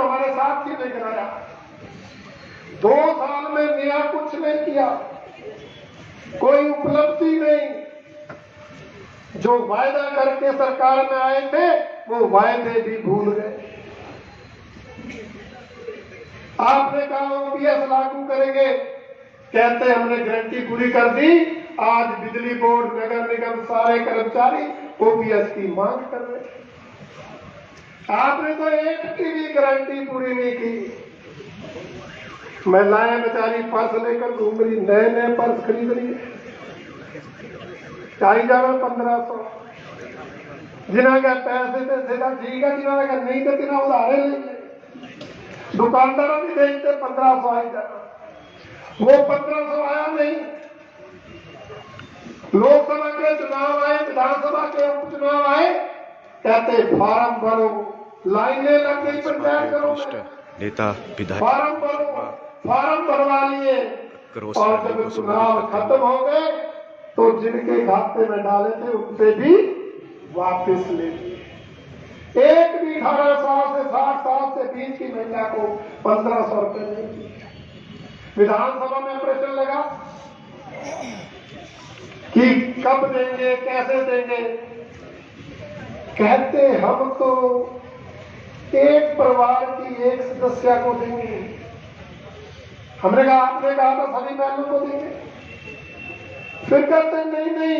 तो हमारे साथ ही लेकर आया। 2 साल में नया कुछ नहीं किया, कोई उपलब्धि नहीं। जो वायदा करके सरकार में आए थे वो वायदे भी भूल गए। आपने कहा ओपीएस लागू करेंगे, कहते हमने गारंटी पूरी कर दी। आज बिजली बोर्ड, नगर निगम सारे कर्मचारी ओपीएस की मांग कर रहे। आपने तो एक की भी गारंटी पूरी नहीं की। महिलाएं बेचारी पर्स लेकर घूम रही, नए नए पर्स खरीद रही है, चाहिए जावे 1500। जिन्होंने पैसे तो सीधा ठीक है, जिन्होंने नहीं तो तिना उधारे ले ले। दुकानदारों भी देखते 1500 आई जाना, वो 1500 आया नहीं। लोकसभा के चुनाव आए, विधानसभा के उपचुनाव आए, कहते फार्म भरो, लाइनें लग गई पंचायत घरों में, नेता विधायक फार्म भरो, फार्म भरवा लिए। और जब चुनाव खत्म हो गए तो जिनके खाते में डाले थे उनसे भी वापस ले लिए। एक भी 18 साल से 60 साल से बीच की महिला को 1500 रुपए नहीं दिए। विधानसभा में ऑपरेशन लगा कि कब देंगे, कैसे देंगे। कहते हम तो एक परिवार की एक सदस्य को देंगे। हमने कहा, आपने कहा था सभी बहनों को देंगे। फिर कहते नहीं नहीं,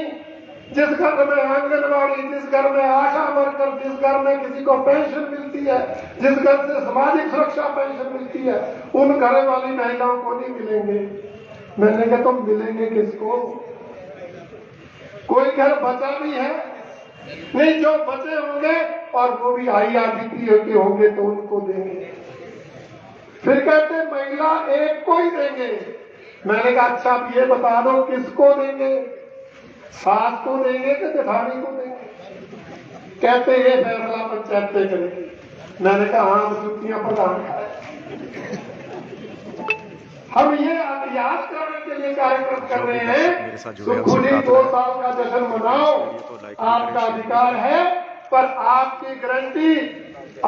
जिस घर में आंगनबाड़ी, जिस घर में आशा वर्कर, जिस घर में किसी को पेंशन मिलती है, जिस घर से सामाजिक सुरक्षा पेंशन मिलती है, उन घर वाली महिलाओं को नहीं मिलेंगे। मैंने कहा तुम मिलेंगे किसको? कोई घर बचा भी है नहीं, जो बचे होंगे और वो भी IRDP के होंगे तो उनको देंगे। फिर कहते महिला एक को ही देंगे। मैंने कहा अच्छा अब ये बता दो किसको देंगे, सास को देंगे कि जेठानी को देंगे? कहते ये फैसला पंचायत तय करेगी। मैंने कहा हाँ, जुतियां प्रदान खाए। हम ये याद करने के लिए कार्यक्रम कर रहे हैं, खुली 2 साल का जश्न मनाओ, आपका अधिकार है। पर आपकी गारंटी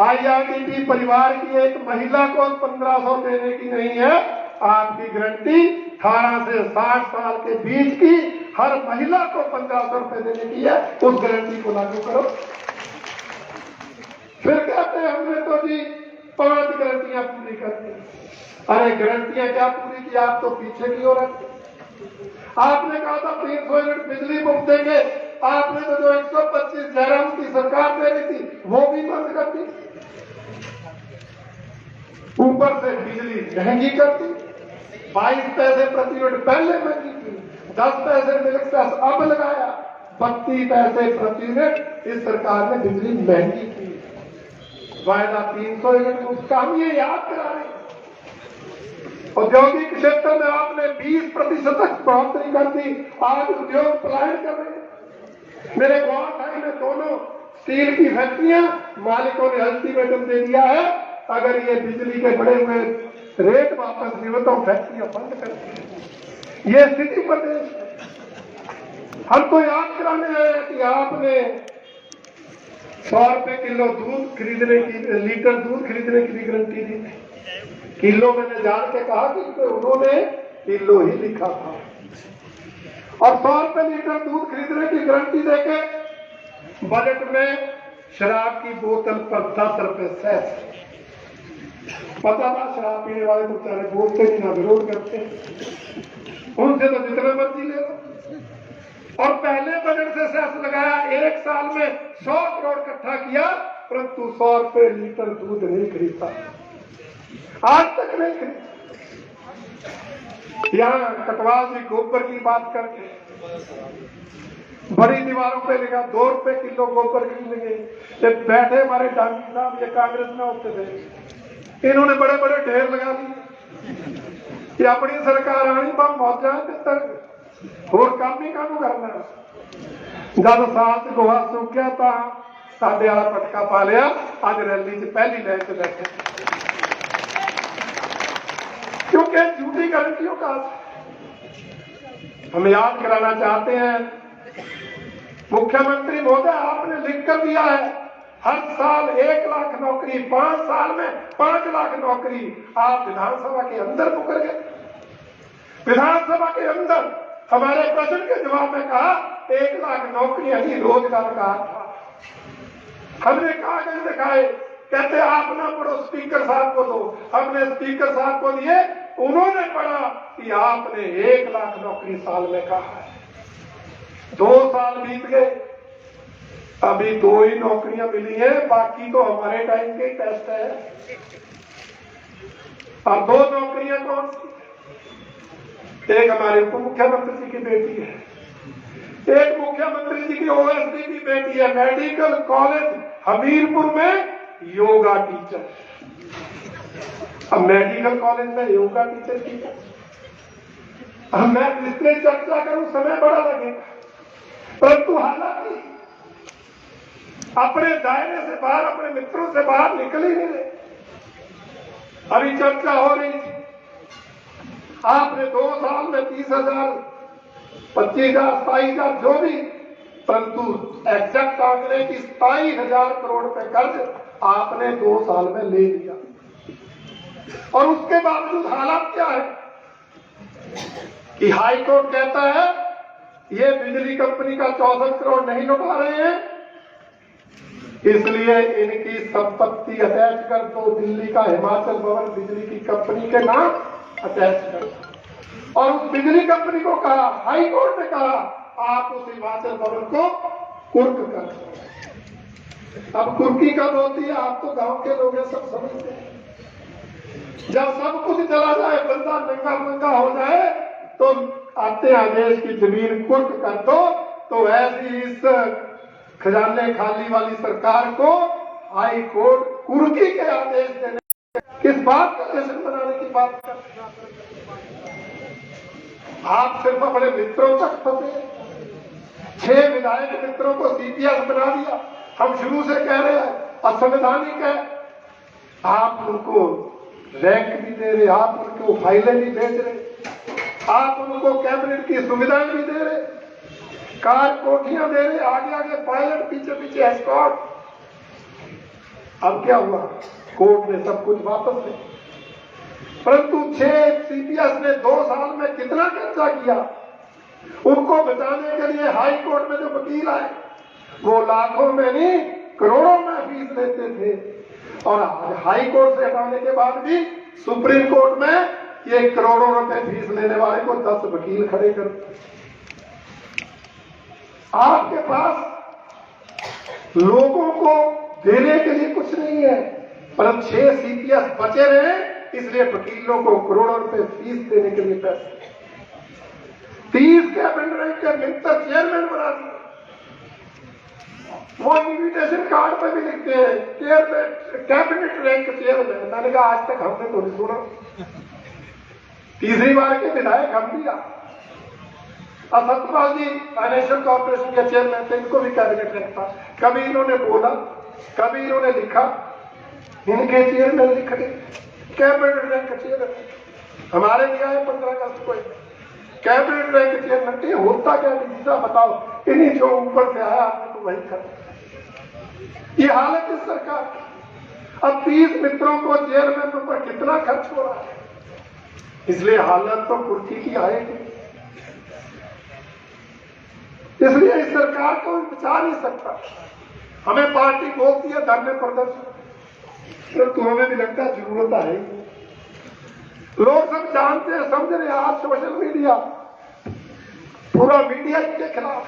IRDP परिवार की एक महिला को 1500 देने की नहीं है। आपकी गारंटी 18 से 60 साल के बीच की हर महिला को 1500 रुपए देने की है। उस गारंटी को लागू करो। फिर कहते हैं हमने तो जी 5 गारंटियां पूरी कर दी। अरे गारंटियां क्या पूरी की, आप तो पीछे की ओर है। आपने कहा था 300 यूनिट बिजली मुफ्त देंगे, आपने तो जो 125 जयराम की सरकार दे रही थी वो भी बंद कर दी। ऊपर से बिजली महंगी कर दी, 22 पैसे प्रति यूनिट पहले महंगी थी, 10 पैसे मिल्क सेस अब लगाया, 32 पैसे प्रति यूनिट इस सरकार ने बिजली महंगी की। वायदा 300 यूनिट, उसका हम ये याद करा रहे हैं। औद्योगिक क्षेत्र में आपने 20% तक बढ़ोतरी कर दी, आज उद्योग पलायन कर रहे हैं। मेरे गुवाहाटी में दोनों स्टील की फैक्ट्रियां मालिकों ने अल्टीमेटम दे दिया है, अगर ये बिजली के बढ़े हुए रेट वापस नहीं होता फैक्ट्रियां बंद कर दी। ये स्थिति प्रदेश है। हम तो याद कराने आए हैं कि आपने 100 रुपए किलो दूध खरीदने की, लीटर दूध खरीदने की गारंटी दी थी। किलो मैंने जान के कहा कि उन्होंने किलो ही लिखा था। और 100 रुपए लीटर दूध खरीदने की गारंटी देके बजट में शराब की बोतल पर 10 रुपए सेस। पता था शराब पीने वाले तो बेचारे बोलते ही ना विरोध करते, उनसे तो जितना मर्जी ले लो। और पहले बजट से सेस लगाया, 1 साल में 100 करोड़ इकट्ठा किया, परंतु 100 रुपए लीटर दूध नहीं खरीदता, आज तक नहीं खरीदा। यहाँ कटवाल जी गोबर की बात करके बड़ी दीवारों पे लिखा 2 रुपए किलो गोबर खरीदेंगे। जब बैठे हमारे डांगी साहब, ये कांग्रेस में होते थे, इन्होंने बड़े बड़े ढेर लगा दिए कि अपनी सरकार आनी बम मौजा तक और काम ही कानू करना। जब साथ गोहा सूख गया तो साढ़े वाला पटका पा लिया, आज रैली च पहली लाइन से बैठे, क्योंकि झूठी गारंटियों का हम याद कराना चाहते हैं। मुख्यमंत्री महोदय, आपने लिख कर दिया है हर साल 1 लाख नौकरी, 5 साल में 5 लाख नौकरी आप विधानसभा के अंदर मुकर गए। विधानसभा के अंदर हमारे प्रश्न के जवाब में कहा 1 लाख नौकरियां ही रोजगार का था। हमने कागज दिखाए, कहते आप ना पढ़ो, स्पीकर साहब को दो। हमने स्पीकर साहब को दिए, उन्होंने पढ़ा कि आपने 1 लाख नौकरी साल में कहा है। 2 साल बीत गए, अभी 2 ही नौकरियां मिली हैं, बाकी तो हमारे टाइम के टेस्ट है। और 2 नौकरियां कौन सी? एक हमारे उप मुख्यमंत्री जी की बेटी है, एक मुख्यमंत्री जी की ओएसडी की बेटी है, मेडिकल कॉलेज हमीरपुर में योगा टीचर। अब मेडिकल कॉलेज में योगा टीचर की अब मैं विस्तृत चर्चा करूं, समय बड़ा लगेगा, परंतु हालांकि अपने दायरे से बाहर, अपने मित्रों से बाहर निकल ही नहीं रहे। अभी चर्चा हो रही थी, आपने 2 साल में 30,000, 25,000, 27,000 जो भी, परंतु एग्जैक्ट आंकड़े की 27,000 करोड़ रुपए कर्ज आपने 2 साल में ले लिया। और उसके बावजूद हालात क्या है कि हाई कोर्ट कहता है ये बिजली कंपनी का 64 करोड़ नहीं लौटा रहे हैं, इसलिए इनकी संपत्ति अटैच कर दो, दिल्ली का हिमाचल भवन बिजली की कंपनी के नाम अटैच कर दो। और उस बिजली कंपनी को कहा, हाई कोर्ट ने कहा आप उस हिमाचल भवन को कुर्क कर दो। अब कुर्की कब होती है? आप तो गांव के लोग सब समझते हैं। जब सब कुछ चला जाए, बंदा नंगा मंगा हो जाए, तो आते आदेश की जमीन कुर्क कर दो। तो ऐसी इस खजाने खाली वाली सरकार को हाई कोर्ट कुर्की के आदेश देने, किस बात का लेसन बनाने की बात करते हैं? आप सिर्फ अपने मित्रों तक फंसे। 6 विधायक मित्रों को सीपीएस बना दिया। हम शुरू से कह रहे हैं असंवैधानिक है। आप उनको रैंक भी दे रहे, आप उनको फाइलें भी भेज रहे, आप उनको कैबिनेट की सुविधाएं भी दे रहे, कार कोठियां दे रहे, आगे आगे पायलट, पीछे पीछे एस्कॉर्ट। अब क्या हुआ? कोर्ट ने सब कुछ वापस ले। परंतु 6 सीपीएस ने 2 साल में कितना खर्चा किया? उनको बचाने के लिए हाई कोर्ट में जो वकील आए वो लाखों में नहीं करोड़ों में फीस लेते थे। और हाई कोर्ट से हटाने के बाद भी सुप्रीम कोर्ट में ये करोड़ों रुपए फीस लेने वाले को 10 वकील खड़े कर। आपके पास लोगों को देने के लिए कुछ नहीं है, परंतु 6 सीपीएस बचे रहे, इसलिए वकीलों को करोड़ों रुपए फीस देने के लिए पैसे। 30 कैबिनेट रैंक के मिनिस्टर चेयरमैन बना दिए। वो इन्विटेशन कार्ड पे भी लिखते हैं कैबिनेट रैंक चेयरमैन। मैंने कहा आज तक हमने तो नहीं सुना। तीसरी बार के विधायक हम भी सत्यपाल जी फाइनेंशियल कॉर्पोरेशन के चेयरमैन थे, इनको भी कैबिनेट रैंक था। कभी इन्होंने बोला, कभी इन्होंने लिखा, इनके चेयरमैन लिख गए कैबिनेट रैंक चेयरमैन। हमारे भी आए 15 अगस्त को कैबिनेट रैंक चेयरमैन। होता क्या जीजा बताओ, इन्हीं जो ऊपर से आया आपने तो वही कर। ये हालत इस सरकार की। अब 30 मित्रों को चेयरमैन पर कितना खर्च हो रहा है, इसलिए हालत तो कुर्सी की आएगी। इसलिए इस सरकार को बचा नहीं सकता। हमें पार्टी बोलती है धरने प्रदर्शन, परंतु हमें भी लगता है जरूरत है। लोग सब जानते हैं, समझ रहे हैं। आज सोशल मीडिया, पूरा मीडिया इनके खिलाफ